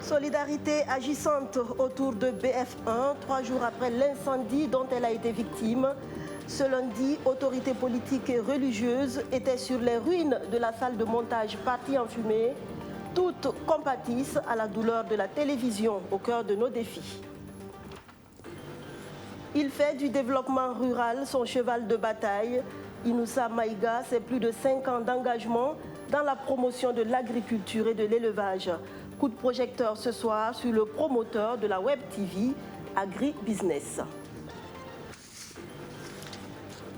Solidarité agissante autour de BF1, 3 jours après l'incendie dont elle a été victime. Ce lundi, autorités politiques et religieuses étaient sur les ruines de la salle de montage partie en fumée. Toutes compatissent à la douleur de la télévision au cœur de nos défis. Il fait du développement rural son cheval de bataille. Inoussa Maïga, c'est plus de 5 ans d'engagement dans la promotion de l'agriculture et de l'élevage. Coup de projecteur ce soir sur le promoteur de la Web TV, Agri-Business.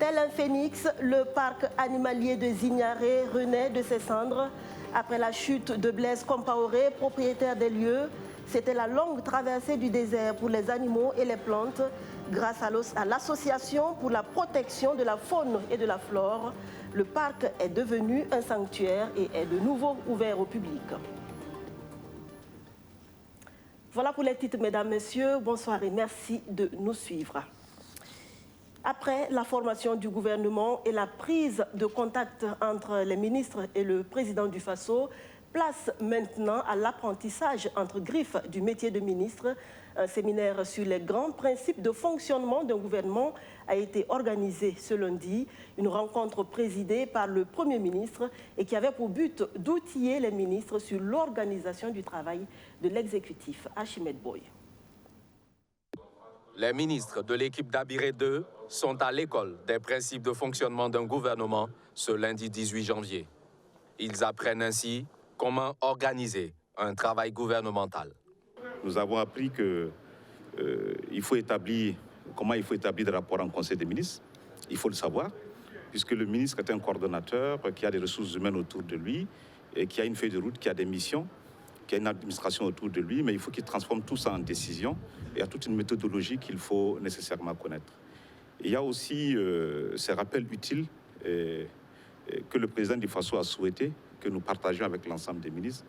Tel un phénix, le parc animalier de Zignaré renaît de ses cendres. Après la chute de Blaise Compaoré, propriétaire des lieux, c'était la longue traversée du désert pour les animaux et les plantes. Grâce à l'association pour la protection de la faune et de la flore, le parc est devenu un sanctuaire et est de nouveau ouvert au public. Voilà pour les titres, mesdames, messieurs. Bonsoir et merci de nous suivre. Après la formation du gouvernement et la prise de contact entre les ministres et le président du Faso, place maintenant à l'apprentissage entre griffes du métier de ministre. Un séminaire sur les grands principes de fonctionnement d'un gouvernement a été organisé ce lundi. Une rencontre présidée par le Premier ministre et qui avait pour but d'outiller les ministres sur l'organisation du travail de l'exécutif. Archimède Boy. Les ministres de l'équipe d'Abiré 2 sont à l'école des principes de fonctionnement d'un gouvernement ce lundi 18 janvier. Ils apprennent ainsi comment organiser un travail gouvernemental. Nous avons appris comment il faut établir des rapports en Conseil des ministres. Il faut le savoir, puisque le ministre est un coordonnateur qui a des ressources humaines autour de lui, et qui a une feuille de route, qui a des missions, qui a une administration autour de lui, mais il faut qu'il transforme tout ça en décision. Et il y a toute une méthodologie qu'il faut nécessairement connaître. Et il y a aussi ces rappels utiles que le président du Faso a souhaité, que nous partageons avec l'ensemble des ministres,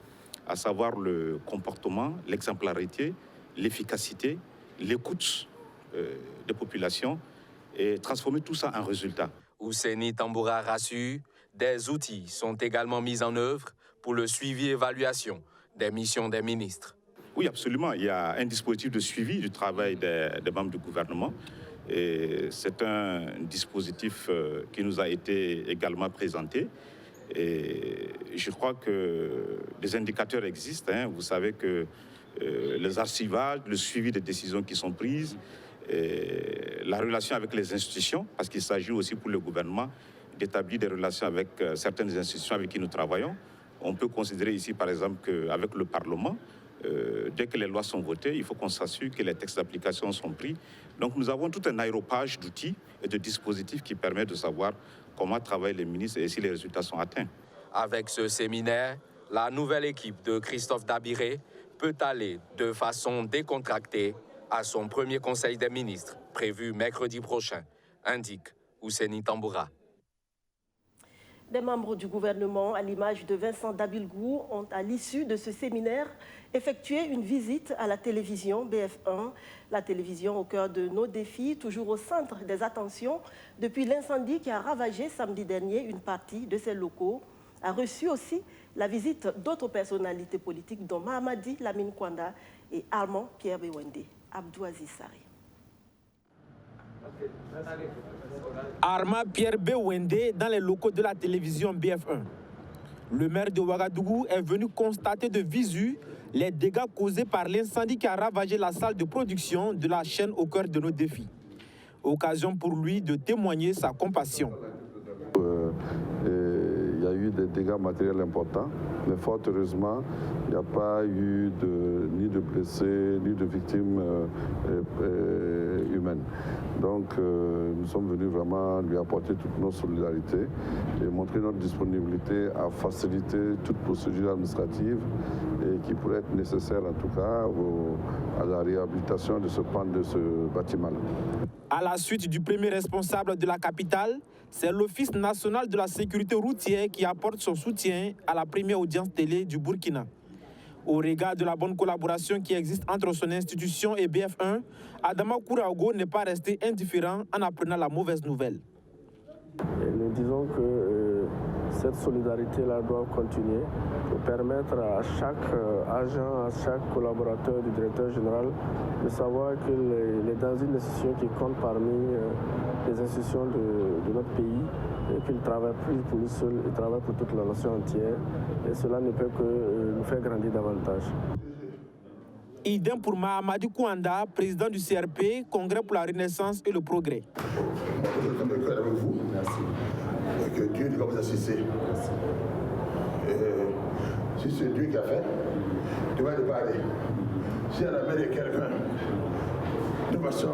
à savoir le comportement, l'exemplarité, l'efficacité, l'écoute des populations et transformer tout ça en résultat. Ousseini Tamboura rassure, des outils sont également mis en œuvre pour le suivi et évaluation des missions des ministres. Oui, absolument. Il y a un dispositif de suivi du travail des membres du gouvernement. Et c'est un dispositif qui nous a été également présenté. Et je crois que des indicateurs existent. Vous savez que les archivages, le suivi des décisions qui sont prises, la relation avec les institutions, parce qu'il s'agit aussi pour le gouvernement d'établir des relations avec certaines institutions avec qui nous travaillons. On peut considérer ici, par exemple, qu'avec le Parlement, dès que les lois sont votées, il faut qu'on s'assure que les textes d'application sont pris. Donc nous avons tout un aéropage d'outils et de dispositifs qui permet de savoir comment travaillent les ministres et si les résultats sont atteints. Avec ce séminaire, la nouvelle équipe de Christophe Dabiré peut aller de façon décontractée à son premier conseil des ministres, prévu mercredi prochain, indique Ousseini Tamboura. Des membres du gouvernement, à l'image de Vincent Dabilgou, ont, à l'issue de ce séminaire, effectué une visite à la télévision BF1, la télévision au cœur de nos défis, toujours au centre des attentions, depuis l'incendie qui a ravagé samedi dernier une partie de ses locaux, a reçu aussi la visite d'autres personnalités politiques, dont Mahamadi Lamine Kwanda et Armand Pierre Bewende. Abdou Aziz Sari. Armand Pierre Bewende dans les locaux de la télévision BF1. Le maire de Ouagadougou est venu constater de visu les dégâts causés par l'incendie qui a ravagé la salle de production de la chaîne au cœur de nos défis. Occasion pour lui de témoigner sa compassion. Il y a eu des dégâts matériels importants, mais fort heureusement, il n'y a pas eu ni de blessés, ni de victimes humaines. Donc nous sommes venus vraiment lui apporter toute notre solidarité et montrer notre disponibilité à faciliter toute procédure administrative et qui pourrait être nécessaire en tout cas à la réhabilitation de ce pan de ce bâtiment-là. À la suite du premier responsable de la capitale, c'est l'Office national de la sécurité routière qui apporte son soutien à la première audience télé du Burkina. Au regard de la bonne collaboration qui existe entre son institution et BF1, Adama Kouraogo n'est pas resté indifférent en apprenant la mauvaise nouvelle. Et nous disons que cette solidarité-là doit continuer pour permettre à chaque agent, à chaque collaborateur du directeur général de savoir qu'il est dans une institution qui compte parmi les institutions de notre pays et qu'il ne travaille plus pour lui seul, il travaille pour toute la nation entière. Et cela ne peut que nous faire grandir davantage. Idem pour Mahamadou Kouanda, président du CRP, Congrès pour la Renaissance et le Progrès. Je suis avec vous. Merci. Et que Dieu doit vous assister. Merci. Et si c'est Dieu qui a fait, Dieu va débarrer. Si elle a mêlé quelqu'un de façon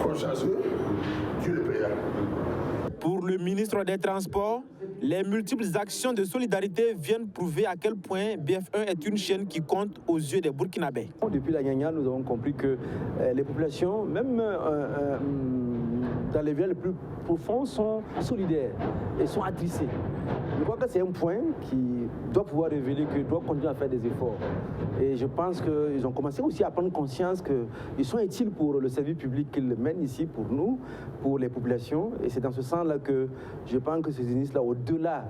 consciencieuse, Dieu le payera. Pour le ministre des Transports, les multiples actions de solidarité viennent prouver à quel point BF1 est une chaîne qui compte aux yeux des Burkinabés. Depuis la Gagna, nous avons compris que les populations, même dans les villages les plus profonds, sont solidaires et sont attristées. Je crois que c'est un point qui doit pouvoir révéler qu'ils doivent continuer à faire des efforts. Et je pense qu'ils ont commencé aussi à prendre conscience qu'ils sont utiles pour le service public qu'ils mènent ici, pour nous, pour les populations. Et c'est dans ce sens-là que je pense que ces ministres-là, au-delà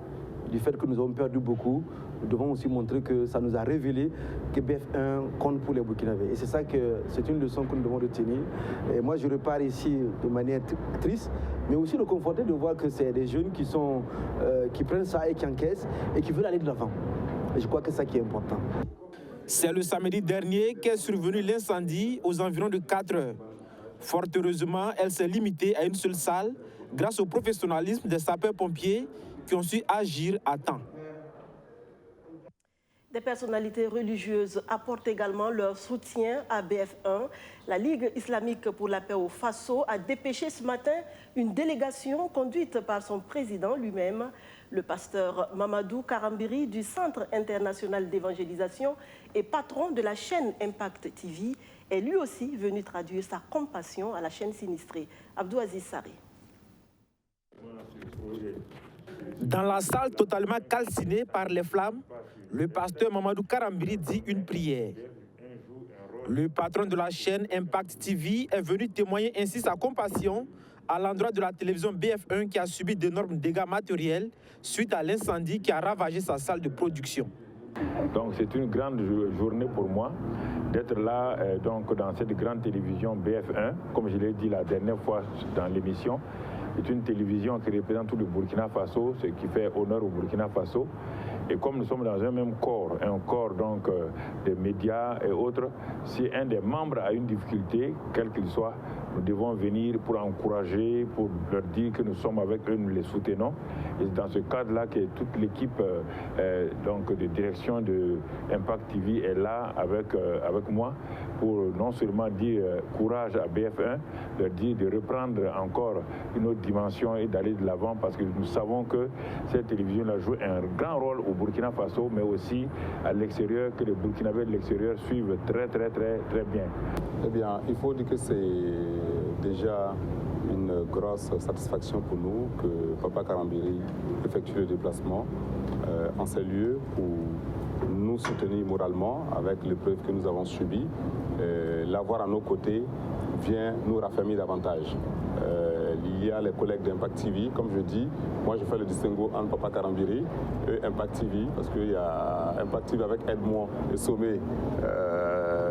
du fait que nous avons perdu beaucoup, nous devons aussi montrer que ça nous a révélé que BF1 compte pour les Burkinabés. Et c'est ça que c'est une leçon que nous devons retenir. Et moi, je repars ici de manière triste, mais aussi de conforter de voir que c'est des jeunes qui prennent ça et qui encaissent et qui veulent aller de l'avant. Et je crois que c'est ça qui est important. C'est le samedi dernier qu'est survenu l'incendie aux environs de 4 heures. Fort heureusement, elle s'est limitée à une seule salle grâce au professionnalisme des sapeurs-pompiers qui ont su agir à temps. Des personnalités religieuses apportent également leur soutien à BF1. La Ligue islamique pour la paix au Faso a dépêché ce matin une délégation conduite par son président lui-même, le pasteur Mamadou Karambiri du Centre international d'évangélisation et patron de la chaîne Impact TV, est lui aussi venu traduire sa compassion à la chaîne sinistrée. Abdou Aziz Sarri. Dans la salle totalement calcinée par les flammes, le pasteur Mamadou Karambiri dit une prière. Le patron de la chaîne Impact TV est venu témoigner ainsi sa compassion à l'endroit de la télévision BF1 qui a subi d'énormes dégâts matériels suite à l'incendie qui a ravagé sa salle de production. Donc c'est une grande journée pour moi d'être là donc dans cette grande télévision BF1, comme je l'ai dit la dernière fois dans l'émission. C'est une télévision qui représente tout le Burkina Faso, ce qui fait honneur au Burkina Faso. Et comme nous sommes dans un même corps, un corps donc des médias et autres, si un des membres a une difficulté, quel qu'il soit, nous devons venir pour encourager, pour leur dire que nous sommes avec eux, nous les soutenons. Et c'est dans ce cadre-là que toute l'équipe donc de direction de Impact TV est là avec moi pour non seulement dire courage à BF1, leur dire de reprendre encore une autre dimension et d'aller de l'avant parce que nous savons que cette télévision-là joue un grand rôle au Burkina Faso, mais aussi à l'extérieur, que les Burkinabés de l'extérieur suivent très bien. Eh bien, il faut dire que c'est déjà une grosse satisfaction pour nous que Papa Karambiri effectue le déplacement en ces lieux pour nous soutenir moralement avec l'épreuve que nous avons subie. L'avoir à nos côtés vient nous raffermir davantage. Il y a les collègues d'Impact TV, comme je dis, moi je fais le distinguo entre Papa Karambiri et Impact TV, parce qu'il y a Impact TV avec Edmond et Sommet,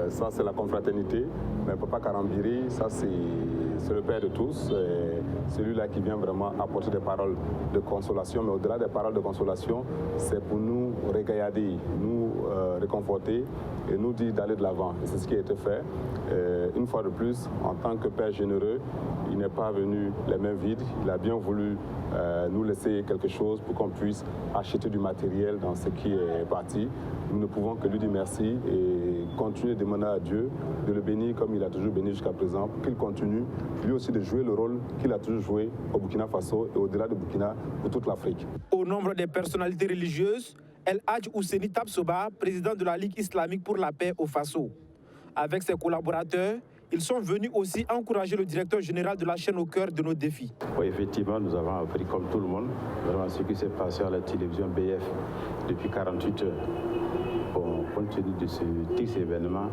ça c'est la confraternité, mais Papa Karambiri, ça c'est le père de tous, celui-là qui vient vraiment apporter des paroles de consolation, mais au-delà des paroles de consolation, c'est pour nous régaillader, nous réconforter et nous dire d'aller de l'avant. Et c'est ce qui a été fait. Une fois de plus, en tant que père généreux, il n'est pas venu les mains vides, il a bien voulu nous laisser quelque chose pour qu'on puisse acheter du matériel dans ce qui est parti. Nous ne pouvons que lui dire merci et continuer de demander à Dieu de le bénir comme il a toujours béni jusqu'à présent, qu'il continue lui aussi de jouer le rôle qu'il a toujours joué au Burkina Faso et au-delà du Burkina pour toute l'Afrique. Au nombre des personnalités religieuses, El Hadj Ouseni Tabsoba, président de la Ligue islamique pour la paix au Faso. Avec ses collaborateurs, ils sont venus aussi encourager le directeur général de la chaîne au cœur de nos défis. Oui, effectivement, nous avons appris comme tout le monde vraiment ce qui s'est passé à la télévision BF depuis 48 heures. Bon, compte tenu de ce triste événement,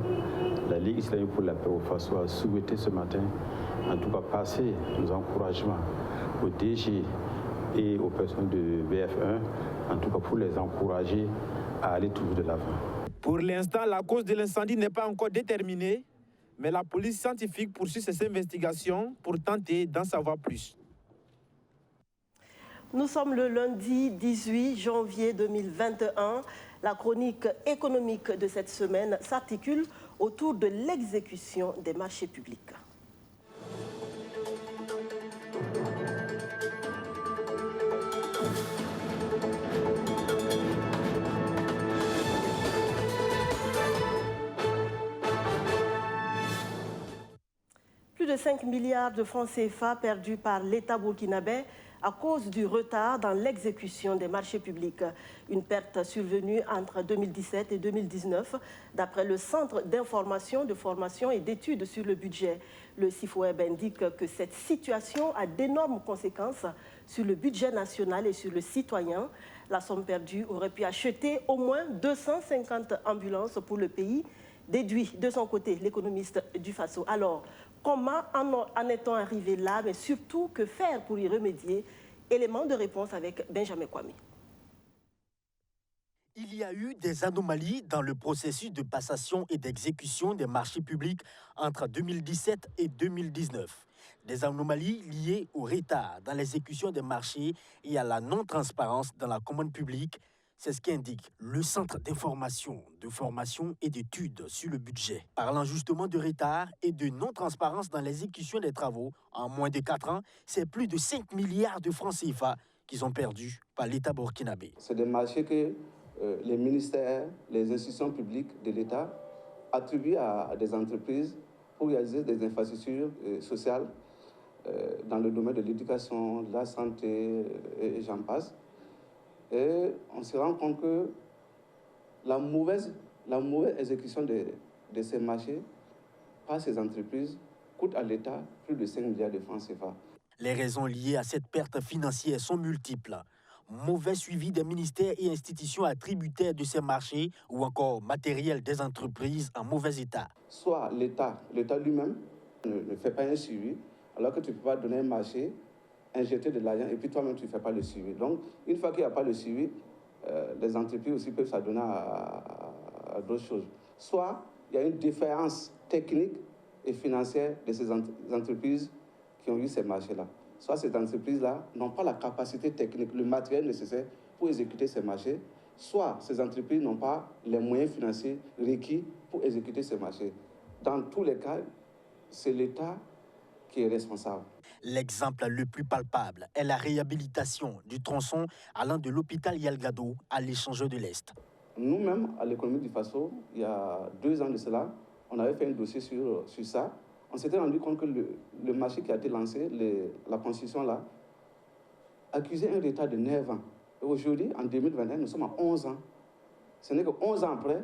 la Ligue islamique pour la paix au Faso a souhaité ce matin, en tout cas, passer nos encouragements au DG et aux personnes de BF1, en tout cas pour les encourager à aller toujours de l'avant. Pour l'instant, la cause de l'incendie n'est pas encore déterminée, mais la police scientifique poursuit ses investigations pour tenter d'en savoir plus. Nous sommes le lundi 18 janvier 2021. La chronique économique de cette semaine s'articule autour de l'exécution des marchés publics. Plus de 5 milliards de francs CFA perdus par l'État burkinabé à cause du retard dans l'exécution des marchés publics. Une perte survenue entre 2017 et 2019, d'après le Centre d'information, de formation et d'études sur le budget. Le CIFOEB indique que cette situation a d'énormes conséquences sur le budget national et sur le citoyen. La somme perdue aurait pu acheter au moins 250 ambulances pour le pays, déduit de son côté l'économiste du Faso. Alors, comment en est-on arrivé là, mais surtout, que faire pour y remédier? Élément de réponse avec Benjamin Kwame. Il y a eu des anomalies dans le processus de passation et d'exécution des marchés publics entre 2017 et 2019. Des anomalies liées au retard dans l'exécution des marchés et à la non-transparence dans la commande publique. C'est ce qu'indique le Centre d'information, de formation et d'études sur le budget. Parlant justement de retard et de non-transparence dans l'exécution des travaux, en moins de 4 ans, c'est plus de 5 milliards de francs CFA qui sont perdus par l'État burkinabé. C'est des marchés que les ministères, les institutions publiques de l'État attribuent à des entreprises pour réaliser des infrastructures sociales dans le domaine de l'éducation, de la santé et j'en passe. Et on se rend compte que la mauvaise exécution de ces marchés par ces entreprises coûte à l'État plus de 5 milliards de francs CFA. Les raisons liées à cette perte financière sont multiples. Mauvais suivi des ministères et institutions attributaires de ces marchés ou encore matériel des entreprises en mauvais état. Soit l'État lui-même ne fait pas un suivi, alors que tu ne peux pas donner un marché, injecter de l'argent et puis toi-même tu ne fais pas le suivi. Donc, une fois qu'il n'y a pas le suivi, les entreprises aussi peuvent s'adonner à d'autres choses. Soit il y a une différence technique et financière de ces entreprises qui ont eu ces marchés-là. Soit ces entreprises-là n'ont pas la capacité technique, le matériel nécessaire pour exécuter ces marchés, soit ces entreprises n'ont pas les moyens financiers requis pour exécuter ces marchés. Dans tous les cas, c'est l'État qui est responsable. L'exemple le plus palpable est la réhabilitation du tronçon allant de l'hôpital Yalgado à l'échangeur de l'Est. Nous-mêmes, à l'économie du Faso, il y a 2 ans de cela, on avait fait un dossier sur ça. On s'était rendu compte que le marché qui a été lancé, la construction là, accusait un retard de 9 ans. Et aujourd'hui, en 2021, nous sommes à 11 ans. Ce n'est que 11 ans après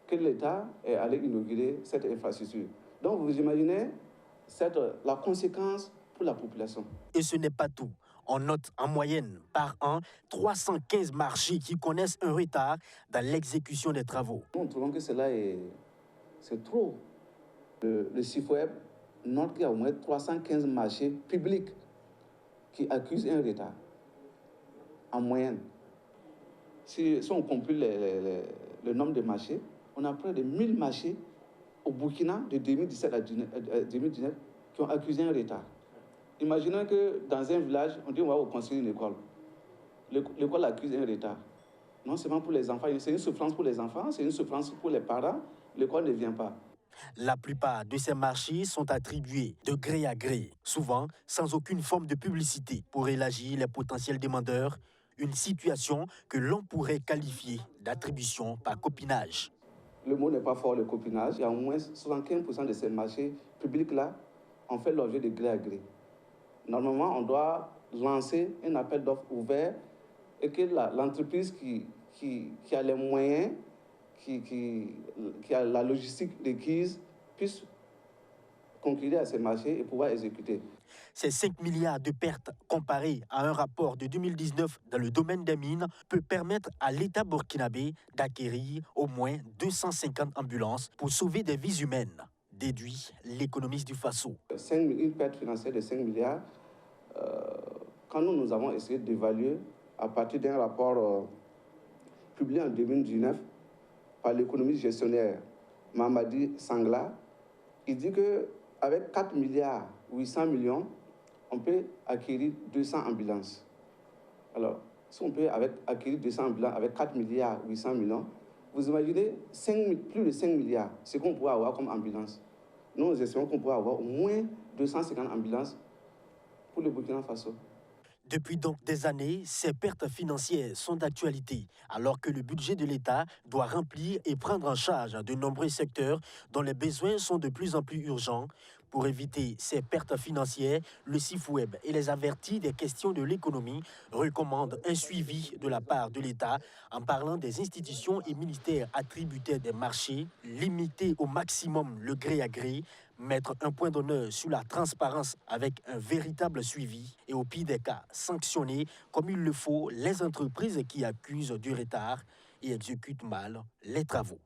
que l'État est allé inaugurer cette infrastructure. Donc vous imaginez la conséquence pour la population. Et ce n'est pas tout. On note en moyenne par an 315 marchés qui connaissent un retard dans l'exécution des travaux. Nous trouvons que cela c'est trop. Le CIFOEB note qu'il y a au moins 315 marchés publics qui accusent un retard en moyenne. Si on compile le nombre de marchés, on a près de 1000 marchés au Burkina de 2017 à 2019 qui ont accusé un retard. Imaginons que dans un village, on dit on va construire une école. L'école accuse un retard. Non seulement pour les enfants, c'est une souffrance pour les enfants, c'est une souffrance pour les parents, l'école ne vient pas. La plupart de ces marchés sont attribués de gré à gré, souvent sans aucune forme de publicité pour élargir les potentiels demandeurs, une situation que l'on pourrait qualifier d'attribution par copinage. Le mot n'est pas fort, le copinage. Il y a au moins 75% de ces marchés publics-là ont fait l'objet de gré à gré. Normalement, on doit lancer un appel d'offres ouvert et que l'entreprise qui a les moyens, qui a la logistique requise, puisse concourir à ces marchés et pouvoir exécuter. Ces 5 milliards de pertes comparées à un rapport de 2019 dans le domaine des mines peut permettre à l'État burkinabé d'acquérir au moins 250 ambulances pour sauver des vies humaines, déduit l'économiste du Faso. Une perte financière de 5 milliards quand nous avons essayé d'évaluer à partir d'un rapport publié en 2019 par l'économiste gestionnaire Mamadi Sangla, il dit qu'avec 4 milliards 800 millions, on peut acquérir 200 ambulances. Alors, si on peut acquérir 200 ambulances avec 4 milliards 800 millions, vous imaginez plus de 5 milliards, ce qu'on pourrait avoir comme ambulance. Nous estimons qu'on pourrait avoir au moins 250 ambulances pour le Burkina Faso. Depuis donc des années, ces pertes financières sont d'actualité, alors que le budget de l'État doit remplir et prendre en charge de nombreux secteurs dont les besoins sont de plus en plus urgents. Pour éviter ces pertes financières, le CIFOEB et les avertis des questions de l'économie recommandent un suivi de la part de l'État en parlant des institutions et ministères attributaires des marchés, limiter au maximum le gré à gré, mettre un point d'honneur sur la transparence avec un véritable suivi et au pire des cas, sanctionner comme il le faut les entreprises qui accusent du retard et exécutent mal les travaux.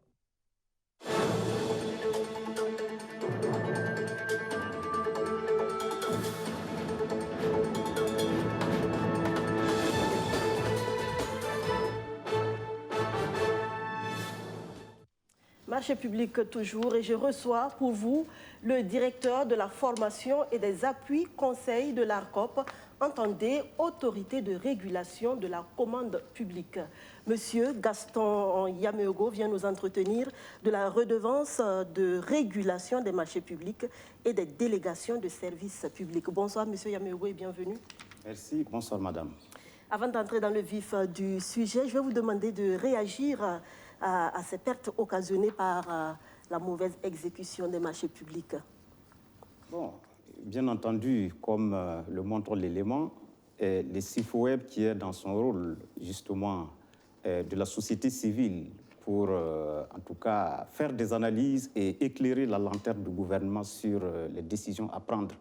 Marché public toujours, et je reçois pour vous le directeur de la formation et des appuis conseils de l'ARCOP, entendez autorité de régulation de la commande publique. Monsieur Gaston Yameogo vient nous entretenir de la redevance de régulation des marchés publics et des délégations de services publics. Bonsoir monsieur Yameogo et bienvenue. Merci, bonsoir madame. Avant d'entrer dans le vif du sujet, je vais vous demander de réagir à ces pertes occasionnées par la mauvaise exécution des marchés publics. Bon, bien entendu, comme le montre l'élément, le CIFOEB qui est dans son rôle justement de la société civile pour en tout cas faire des analyses et éclairer la lanterne du gouvernement sur les décisions à prendre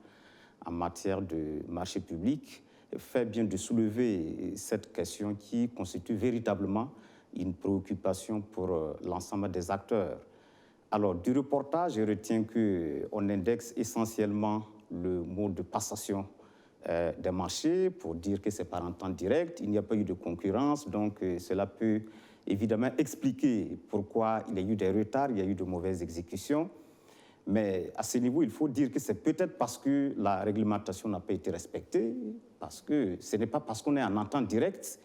en matière de marché public, fait bien de soulever cette question qui constitue véritablement une préoccupation pour l'ensemble des acteurs. Alors, du reportage, je retiens qu'on indexe essentiellement le mot de passation des marchés pour dire que c'est par entente directe, il n'y a pas eu de concurrence, donc cela peut évidemment expliquer pourquoi il y a eu des retards, il y a eu de mauvaises exécutions. Mais à ce niveau, il faut dire que c'est peut-être parce que la réglementation n'a pas été respectée, parce que ce n'est pas parce qu'on est en entente directe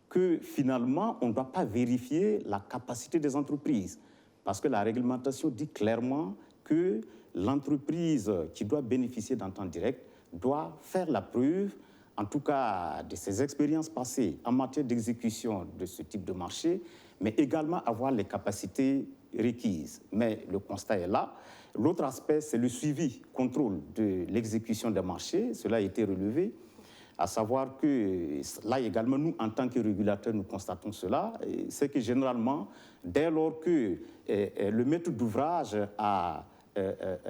que finalement, on ne doit pas vérifier la capacité des entreprises. Parce que la réglementation dit clairement que l'entreprise qui doit bénéficier d'entente directe doit faire la preuve, en tout cas de ses expériences passées en matière d'exécution de ce type de marché, mais également avoir les capacités requises. Mais le constat est là. L'autre aspect, c'est le suivi, contrôle de l'exécution des marchés. Cela a été relevé. À savoir que là également, nous, en tant que régulateurs, nous constatons cela, c'est que généralement, dès lors que le maître d'ouvrage a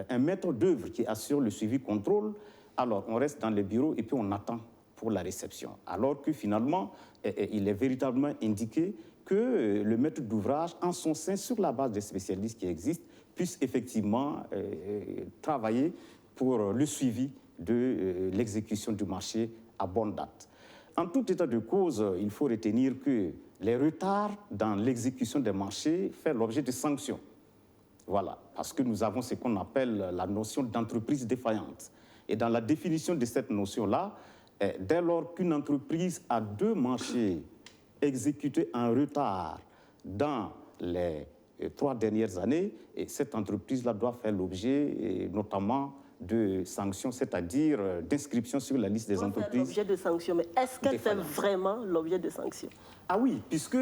un maître d'œuvre qui assure le suivi-contrôle, alors on reste dans les bureaux et puis on attend pour la réception. Alors que finalement, il est véritablement indiqué que le maître d'ouvrage, en son sein, sur la base des spécialistes qui existent, puisse effectivement travailler pour le suivi de l'exécution du marché à bonne date. En tout état de cause, il faut retenir que les retards dans l'exécution des marchés font l'objet de sanctions. Voilà, parce que nous avons ce qu'on appelle la notion d'entreprise défaillante. Et dans la définition de cette notion-là, dès lors qu'une entreprise a 2 marchés exécutés en retard dans les 3 dernières années, et cette entreprise-là doit faire l'objet notamment de sanctions, c'est-à-dire d'inscription sur la liste des entreprises. L'objet de sanctions, mais est-ce qu'elle fait vraiment l'objet de sanctions? Ah oui, puisque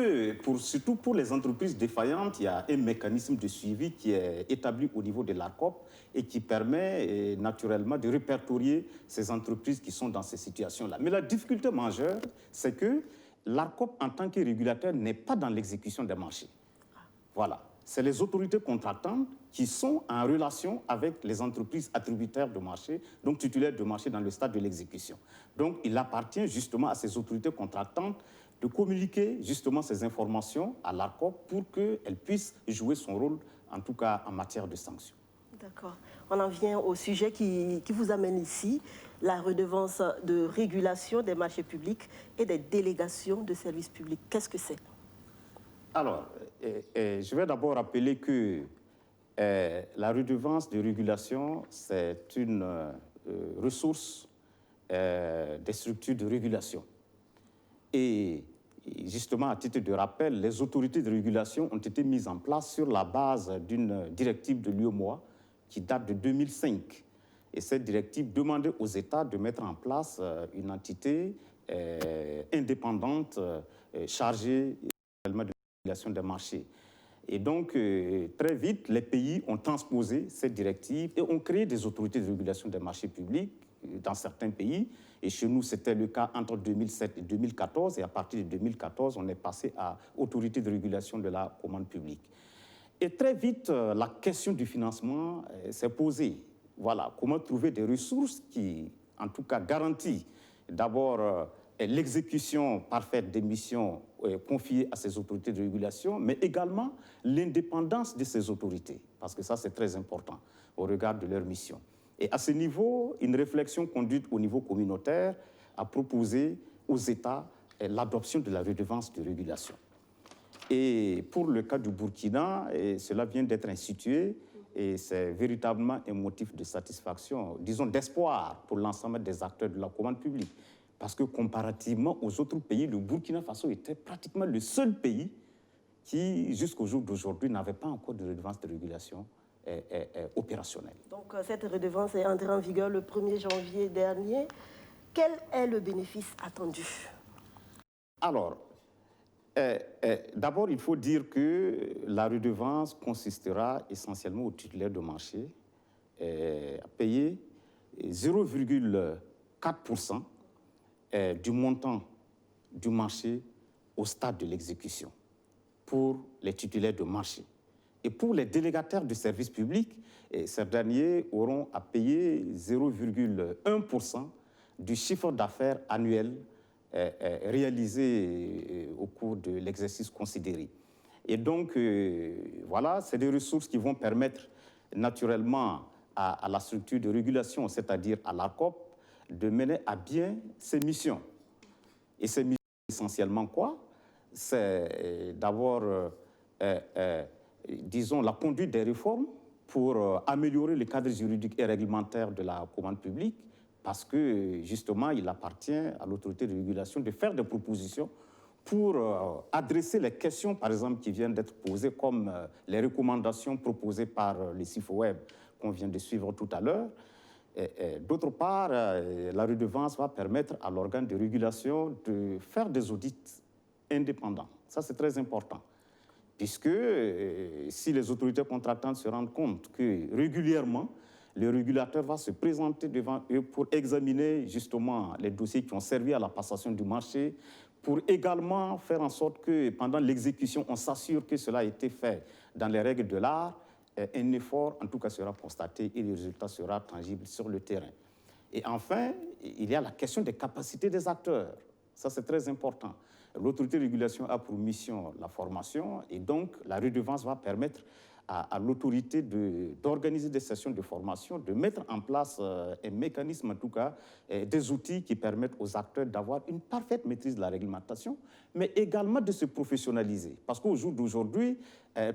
surtout pour les entreprises défaillantes, il y a un mécanisme de suivi qui est établi au niveau de l'ARCOP et qui permet naturellement de répertorier ces entreprises qui sont dans ces situations-là. Mais la difficulté majeure, c'est que l'ARCOP, en tant que régulateur, n'est pas dans l'exécution des marchés. Voilà. C'est les autorités contractantes qui sont en relation avec les entreprises attributaires de marché, donc titulaires de marché dans le stade de l'exécution. Donc, il appartient justement à ces autorités contractantes de communiquer justement ces informations à l'ARCOP pour qu'elle puisse jouer son rôle, en tout cas en matière de sanctions. D'accord. On en vient au sujet qui vous amène ici, la redevance de régulation des marchés publics et des délégations de services publics. Qu'est-ce que c'est? Alors, je vais d'abord rappeler que la redevance de régulation, c'est une ressource des structures de régulation. Et justement, à titre de rappel, les autorités de régulation ont été mises en place sur la base d'une directive de l'UEMOA qui date de 2005. Et cette directive demandait aux États de mettre en place une entité indépendante chargée de la régulation des marchés. Et donc, très vite, les pays ont transposé cette directive et ont créé des autorités de régulation des marchés publics dans certains pays. Et chez nous, c'était le cas entre 2007 et 2014. Et à partir de 2014, on est passé à autorité de régulation de la commande publique. Et très vite, la question du financement s'est posée. Voilà, comment trouver des ressources qui, en tout cas, garantissent d'abord l'exécution parfaite des missions confiées à ces autorités de régulation, mais également l'indépendance de ces autorités, parce que ça, c'est très important au regard de leur mission. Et à ce niveau, une réflexion conduite au niveau communautaire a proposé aux États l'adoption de la redevance de régulation. Et pour le cas du Burkina, cela vient d'être institué, et c'est véritablement un motif de satisfaction, disons d'espoir pour l'ensemble des acteurs de la commande publique. Parce que comparativement aux autres pays, le Burkina Faso était pratiquement le seul pays qui, jusqu'au jour d'aujourd'hui, n'avait pas encore de redevance de régulation opérationnelle. Donc cette redevance est entrée en vigueur le 1er janvier dernier. Quel est le bénéfice attendu? Alors, d'abord, il faut dire que la redevance consistera essentiellement aux titulaires de marché à payer 0,4% du montant du marché au stade de l'exécution pour les titulaires de marché. Et pour les délégataires de services publics, ces derniers auront à payer 0,1% du chiffre d'affaires annuel réalisé au cours de l'exercice considéré. Et donc, voilà, c'est des ressources qui vont permettre naturellement à la structure de régulation, c'est-à-dire à l'ARCOP, de mener à bien ses missions. Et ces missions, essentiellement quoi? C'est d'abord, disons, la conduite des réformes pour améliorer le cadre juridique et réglementaire de la commande publique, parce que, justement, il appartient à l'autorité de régulation de faire des propositions pour adresser les questions, par exemple, qui viennent d'être posées, comme les recommandations proposées par le CIFOWEB qu'on vient de suivre tout à l'heure. D'autre part, la redevance va permettre à l'organe de régulation de faire des audits indépendants. Ça, c'est très important, puisque si les autorités contractantes se rendent compte que régulièrement, le régulateur va se présenter devant eux pour examiner justement les dossiers qui ont servi à la passation du marché, pour également faire en sorte que pendant l'exécution, on s'assure que cela a été fait dans les règles de l'art, un effort, en tout cas, sera constaté et le résultat sera tangible sur le terrain. Et enfin, il y a la question des capacités des acteurs. Ça, c'est très important. L'autorité de régulation a pour mission la formation et donc la redevance va permettre à l'autorité d'organiser des sessions de formation, de mettre en place un mécanisme, en tout cas, des outils qui permettent aux acteurs d'avoir une parfaite maîtrise de la réglementation, mais également de se professionnaliser. Parce qu'au jour d'aujourd'hui,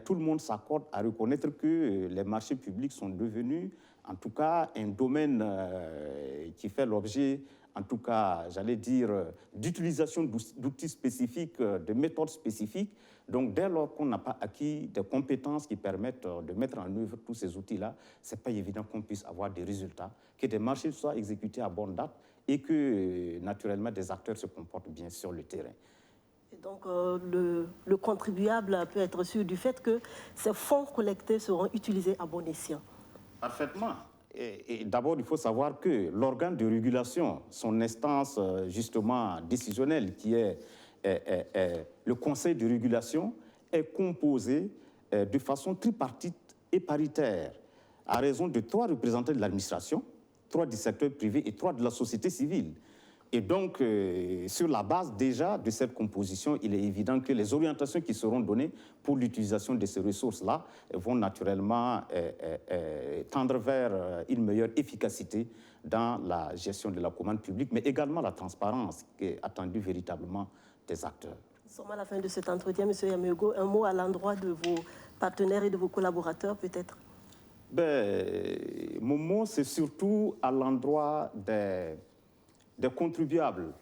tout le monde s'accorde à reconnaître que les marchés publics sont devenus, en tout cas, un domaine qui fait l'objet, en tout cas, j'allais dire, d'utilisation d'outils spécifiques, de méthodes spécifiques. Donc, dès lors qu'on n'a pas acquis des compétences qui permettent de mettre en œuvre tous ces outils-là, ce n'est pas évident qu'on puisse avoir des résultats, que des marchés soient exécutés à bonne date et que, naturellement, des acteurs se comportent bien sur le terrain. Et donc, le contribuable peut être sûr du fait que ces fonds collectés seront utilisés à bon escient. Parfaitement. Et d'abord, il faut savoir que l'organe de régulation, son instance justement décisionnelle, qui est le conseil de régulation, est composé de façon tripartite et paritaire, à raison de 3 représentants de l'administration, 3 du secteur privé et 3 de la société civile. Et donc, sur la base déjà de cette composition, il est évident que les orientations qui seront données pour l'utilisation de ces ressources-là vont naturellement tendre vers une meilleure efficacité dans la gestion de la commande publique, mais également la transparence qui est attendue véritablement des acteurs. Nous sommes à la fin de cet entretien, M. Yameogo. Un mot à l'endroit de vos partenaires et de vos collaborateurs, peut-être? Mon mot, c'est surtout à l'endroit des contribuables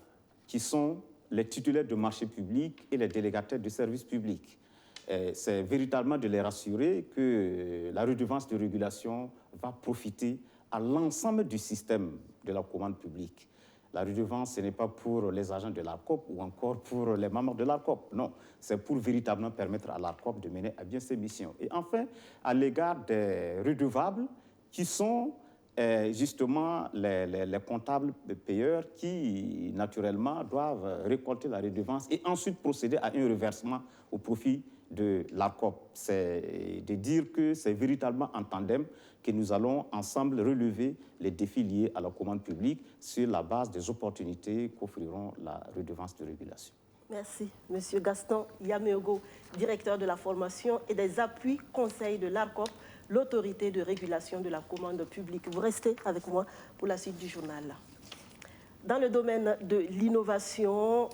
qui sont les titulaires de marchés publics et les délégataires de services publics. C'est véritablement de les rassurer que la redevance de régulation va profiter à l'ensemble du système de la commande publique. La redevance, ce n'est pas pour les agents de l'ARCOP ou encore pour les membres de l'ARCOP. Non, c'est pour véritablement permettre à l'ARCOP de mener à bien ses missions. Et enfin, à l'égard des redevables qui sont justement les comptables payeurs qui, naturellement, doivent récolter la redevance et ensuite procéder à un reversement au profit de l'ARCOP. C'est de dire que c'est véritablement en tandem que nous allons ensemble relever les défis liés à la commande publique sur la base des opportunités qu'offriront la redevance de régulation. Merci. Monsieur Gaston Yameogo, directeur de la formation et des appuis conseils de l'ARCOP, l'autorité de régulation de la commande publique. Vous restez avec moi pour la suite du journal. Dans le domaine de l'innovation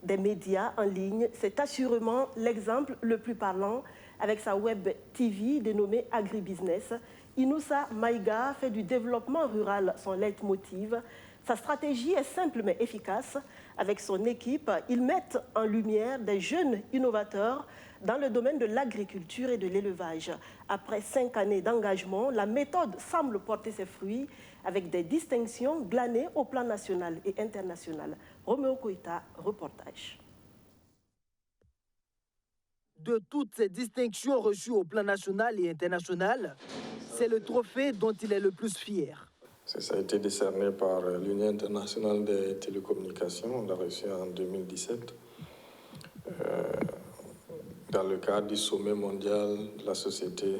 des médias en ligne, c'est assurément l'exemple le plus parlant avec sa web TV dénommée AgriBusiness. Inoussa Maïga fait du développement rural son leitmotiv. Sa stratégie est simple mais efficace. Avec son équipe, ils mettent en lumière des jeunes innovateurs dans le domaine de l'agriculture et de l'élevage. Après 5 années d'engagement, la méthode semble porter ses fruits avec des distinctions glanées au plan national et international. Roméo Koïta, reportage. De toutes ces distinctions reçues au plan national et international, c'est le trophée dont il est le plus fier. Ça a été décerné par l'Union internationale des télécommunications. On l'a reçu en 2017 dans le cadre du sommet mondial de la société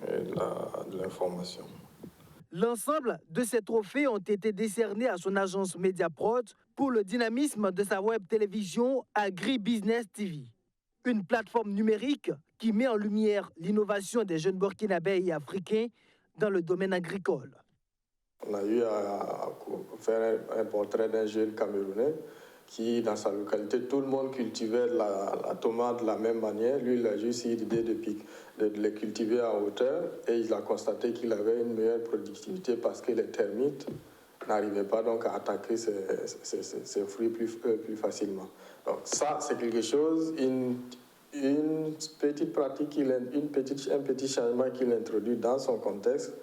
de l'information. L'ensemble de ces trophées ont été décernés à son agence Mediaprod pour le dynamisme de sa web télévision AgriBusiness TV. Une plateforme numérique qui met en lumière l'innovation des jeunes burkinabés et africains dans le domaine agricole. On a eu à faire un portrait d'un jeune Camerounais qui, dans sa localité, tout le monde cultivait la tomate de la même manière. Lui, il a juste eu l'idée de les cultiver en hauteur et il a constaté qu'il avait une meilleure productivité parce que les termites n'arrivaient pas donc à attaquer ses fruits plus facilement. Donc ça, c'est quelque chose, une petite pratique, un petit changement qu'il introduit dans son contexte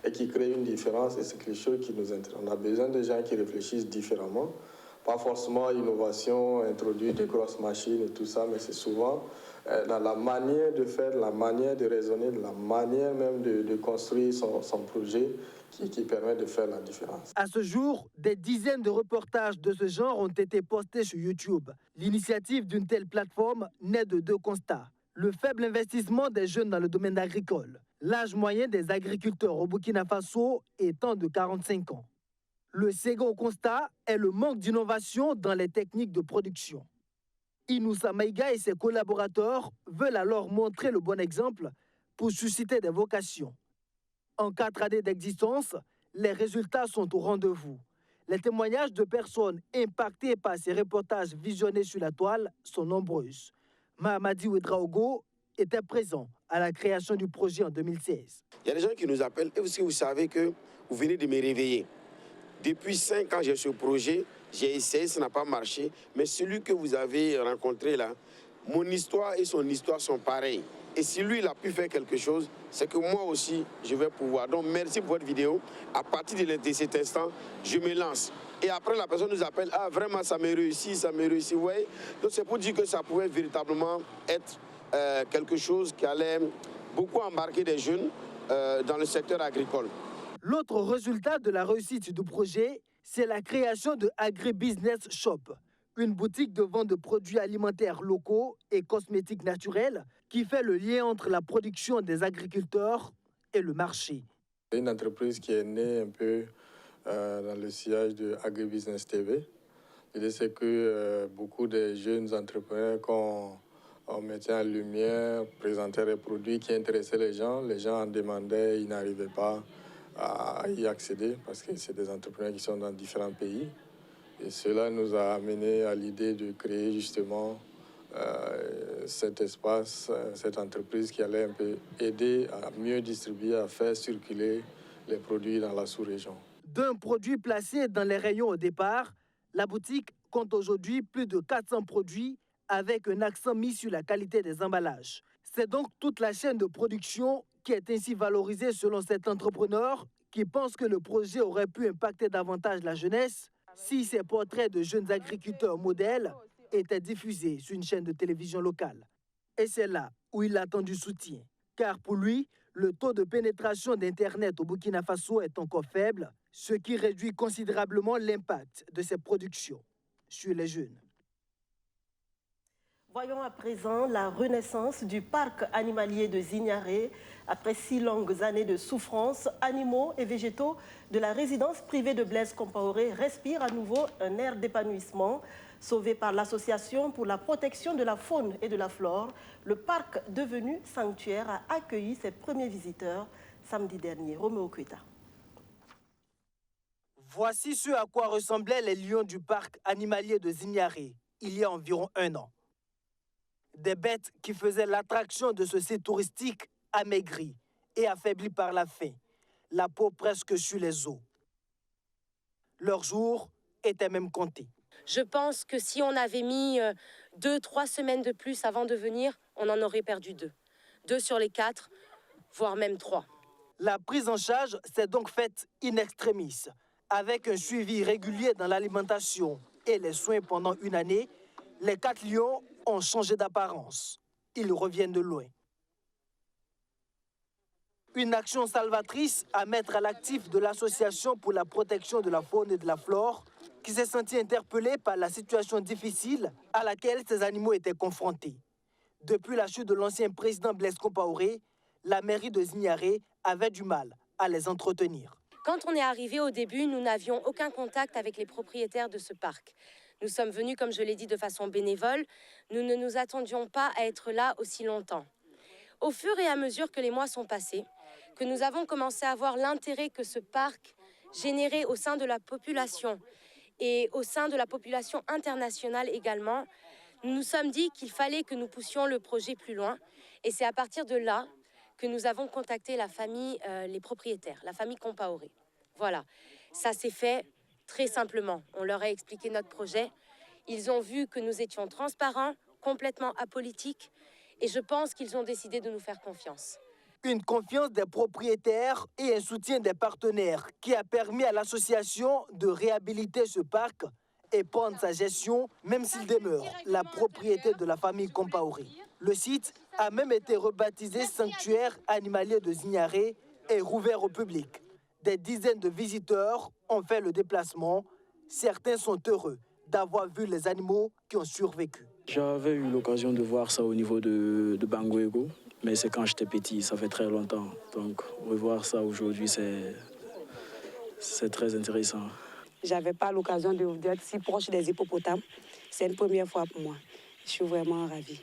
et qui crée une différence, et c'est quelque chose qui nous intéresse. On a besoin de gens qui réfléchissent différemment, pas forcément innovation, introduire des grosses machines et tout ça, mais c'est souvent dans la manière de faire, la manière de raisonner, la manière même de construire son projet qui permet de faire la différence. À ce jour, des dizaines de reportages de ce genre ont été postés sur YouTube. L'initiative d'une telle plateforme naît de 2 constats. Le faible investissement des jeunes dans le domaine agricole. L'âge moyen des agriculteurs au Burkina Faso étant de 45 ans. Le second constat est le manque d'innovation dans les techniques de production. Inoussa Maïga et ses collaborateurs veulent alors montrer le bon exemple pour susciter des vocations. En 4 années d'existence, les résultats sont au rendez-vous. Les témoignages de personnes impactées par ces reportages visionnés sur la toile sont nombreuses. Mahamadi Ouedraogo était présent à la création du projet en 2016. Il y a des gens qui nous appellent et aussi vous savez que vous venez de me réveiller. Depuis 5 ans, j'ai ce projet, j'ai essayé, ça n'a pas marché, mais celui que vous avez rencontré là, mon histoire et son histoire sont pareilles. Et si lui, il a pu faire quelque chose, c'est que moi aussi, je vais pouvoir. Donc, merci pour votre vidéo. À partir de cet instant, je me lance. Et après, la personne nous appelle, ah, vraiment, ça m'est réussi, vous voyez. Donc, c'est pour dire que ça pouvait véritablement être quelque chose qui allait beaucoup embarquer des jeunes dans le secteur agricole. L'autre résultat de la réussite du projet, c'est la création de AgriBusiness Shop, une boutique de vente de produits alimentaires locaux et cosmétiques naturels qui fait le lien entre la production des agriculteurs et le marché. C'est une entreprise qui est née un peu dans le sillage de AgriBusiness TV, L'idée, c'est que beaucoup de jeunes entrepreneurs qu'on mettait en lumière présentaient des produits qui intéressaient les gens en demandaient, ils n'arrivaient pas à y accéder parce que c'est des entrepreneurs qui sont dans différents pays. Et cela nous a amené à l'idée de créer justement cet espace, cette entreprise qui allait un peu aider à mieux distribuer, à faire circuler les produits dans la sous-région. D'un produit placé dans les rayons au départ, la boutique compte aujourd'hui plus de 400 produits avec un accent mis sur la qualité des emballages. C'est donc toute la chaîne de production qui est ainsi valorisée selon cet entrepreneur qui pense que le projet aurait pu impacter davantage la jeunesse si ces portraits de jeunes agriculteurs modèles étaient diffusés sur une chaîne de télévision locale. Et c'est là où il attend du soutien. Car pour lui, le taux de pénétration d'Internet au Burkina Faso est encore faible, ce qui réduit considérablement l'impact de ces productions sur les jeunes. Voyons à présent la renaissance du parc animalier de Zignaré. Après 6 longues années de souffrance, animaux et végétaux de la résidence privée de Blaise Compaoré respirent à nouveau un air d'épanouissement. Sauvé par l'Association pour la protection de la faune et de la flore, le parc devenu sanctuaire a accueilli ses premiers visiteurs samedi dernier. Roméo Kuita. Voici ce à quoi ressemblaient les lions du parc animalier de Zignaré il y a environ 1 an. Des bêtes qui faisaient l'attraction de ce site touristique amaigries et affaiblies par la faim, la peau presque sur les os. Leur jour était même compté. Je pense que si on avait mis 2-3 semaines de plus avant de venir, on en aurait perdu 2. 2 sur les 4, voire même 3. La prise en charge s'est donc faite in extremis, avec un suivi régulier dans l'alimentation et les soins pendant 1 année. Les 4 lions ont changé d'apparence. Ils reviennent de loin. Une action salvatrice à mettre à l'actif de l'Association pour la protection de la faune et de la flore, qui s'est senti interpellée par la situation difficile à laquelle ces animaux étaient confrontés. Depuis la chute de l'ancien président Blaise Compaoré, la mairie de Zignaré avait du mal à les entretenir. Quand on est arrivé au début, nous n'avions aucun contact avec les propriétaires de ce parc. Nous sommes venus, comme je l'ai dit, de façon bénévole. Nous ne nous attendions pas à être là aussi longtemps. Au fur et à mesure que les mois sont passés, que nous avons commencé à voir l'intérêt que ce parc générait au sein de la population et au sein de la population internationale également, nous nous sommes dit qu'il fallait que nous poussions le projet plus loin. Et c'est à partir de là que nous avons contacté la famille, les propriétaires, la famille Compaoré. Voilà, ça s'est fait très simplement. On leur a expliqué notre projet. Ils ont vu que nous étions transparents, complètement apolitiques. Et je pense qu'ils ont décidé de nous faire confiance. Une confiance des propriétaires et un soutien des partenaires qui a permis à l'association de réhabiliter ce parc et prendre sa gestion, même s'il demeure la propriété de la famille Compaoré. Le site a même été rebaptisé Sanctuaire animalier de Zignaré et rouvert au public. Des dizaines de visiteurs ont fait le déplacement. Certains sont heureux d'avoir vu les animaux qui ont survécu. J'avais eu l'occasion de voir ça au niveau de Banguego, mais c'est quand j'étais petit, ça fait très longtemps. Donc revoir ça aujourd'hui, c'est très intéressant. J'avais pas l'occasion d'être si proche des hippopotames. C'est une première fois pour moi. Je suis vraiment ravie.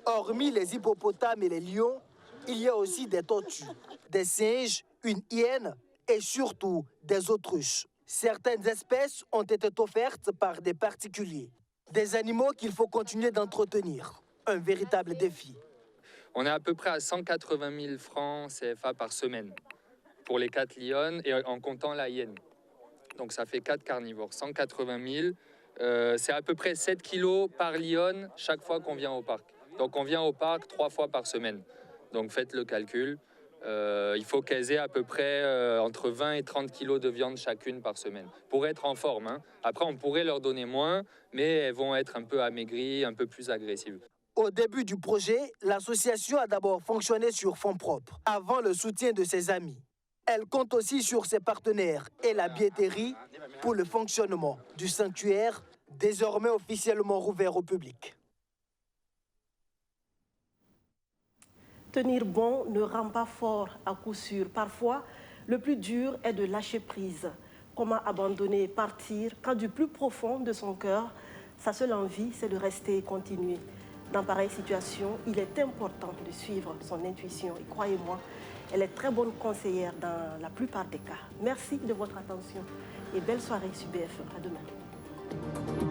Hormis les hippopotames et les lions, il y a aussi des tortues, des singes, une hyène et surtout des autruches. Certaines espèces ont été offertes par des particuliers. Des animaux qu'il faut continuer d'entretenir. Un véritable défi. On est à peu près à 180 000 francs CFA par semaine pour les 4 lionnes et en comptant la hyène. Donc ça fait 4 carnivores, 180 000. C'est à peu près 7 kilos par lionne chaque fois qu'on vient au parc. Donc on vient au parc 3 fois par semaine. Donc faites le calcul. Il faut qu'elles aient à peu près entre 20 et 30 kilos de viande chacune par semaine pour être en forme. Hein. Après, on pourrait leur donner moins, mais elles vont être un peu amaigries, un peu plus agressives. Au début du projet, l'association a d'abord fonctionné sur fonds propres, avant le soutien de ses amis. Elle compte aussi sur ses partenaires et la billetterie pour le fonctionnement du sanctuaire, désormais officiellement rouvert au public. Tenir bon ne rend pas fort à coup sûr. Parfois, le plus dur est de lâcher prise. comment abandonner et partir quand du plus profond de son cœur, sa seule envie, c'est de rester et continuer. Dans pareille situation, il est important de suivre son intuition. Et croyez-moi, elle est très bonne conseillère dans la plupart des cas. Merci de votre attention et belle soirée sur BF1. À demain.